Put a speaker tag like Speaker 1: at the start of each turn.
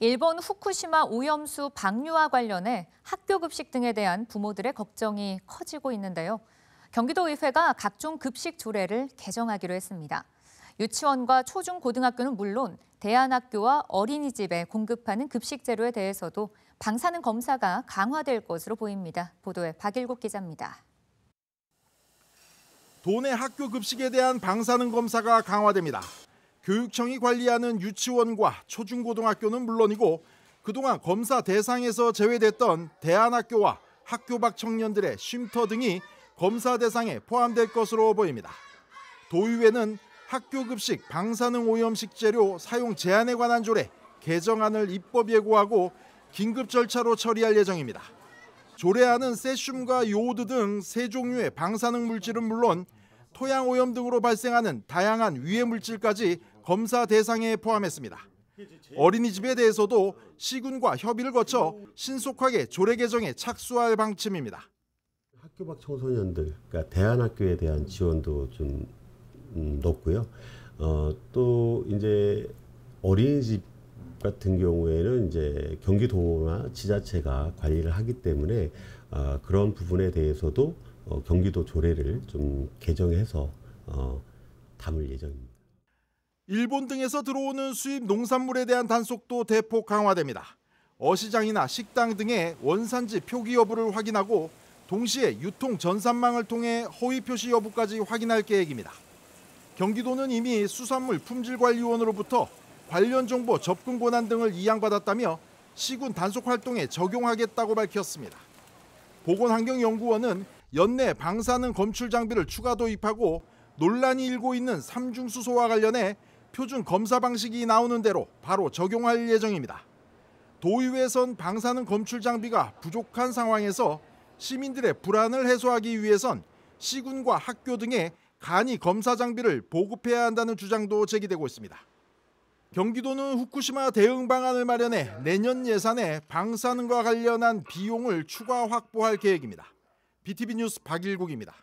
Speaker 1: 일본 후쿠시마 오염수 방류와 관련해 학교 급식 등에 대한 부모들의 걱정이 커지고 있는데요. 경기도의회가 각종 급식 조례를 개정하기로 했습니다. 유치원과 초중고등학교는 물론 대안학교와 어린이집에 공급하는 급식 재료에 대해서도 방사능 검사가 강화될 것으로 보입니다. 보도에 박일국 기자입니다.
Speaker 2: 도내 학교 급식에 대한 방사능 검사가 강화됩니다. 교육청이 관리하는 유치원과 초중고등학교는 물론이고 그동안 검사 대상에서 제외됐던 대안학교와 학교 밖 청년들의 쉼터 등이 검사 대상에 포함될 것으로 보입니다. 도의회는 학교 급식 방사능 오염 식재료 사용 제한에 관한 조례 개정안을 입법 예고하고 긴급 절차로 처리할 예정입니다. 조례안은 세슘과 요오드 등 세 종류의 방사능 물질은 물론 토양 오염 등으로 발생하는 다양한 유해 물질까지 검사 대상에 포함했습니다. 어린이집에 대해서도 시군과 협의를 거쳐 신속하게 조례 개정에 착수할 방침입니다.
Speaker 3: 학교 밖 청소년들, 그러니까 대안학교에 대한 지원도 좀 높고요. 또 이제 어린이집 같은 경우에는 이제 경기도나 지자체가 관리를 하기 때문에 그런 부분에 대해서도 경기도 조례를 좀 개정해서 담을 예정입니다.
Speaker 2: 일본 등에서 들어오는 수입 농산물에 대한 단속도 대폭 강화됩니다. 어시장이나 식당 등의 원산지 표기 여부를 확인하고 동시에 유통 전산망을 통해 허위 표시 여부까지 확인할 계획입니다. 경기도는 이미 수산물 품질관리원으로부터 관련 정보 접근 권한 등을 이양받았다며 시군 단속 활동에 적용하겠다고 밝혔습니다. 보건환경연구원은 연내 방사능 검출 장비를 추가 도입하고 논란이 일고 있는 삼중수소와 관련해 표준 검사 방식이 나오는 대로 바로 적용할 예정입니다. 도의회에선 방사능 검출 장비가 부족한 상황에서 시민들의 불안을 해소하기 위해선 시군과 학교 등에 간이 검사 장비를 보급해야 한다는 주장도 제기되고 있습니다. 경기도는 후쿠시마 대응 방안을 마련해 내년 예산에 방사능과 관련한 비용을 추가 확보할 계획입니다. BTV 뉴스 박일국입니다.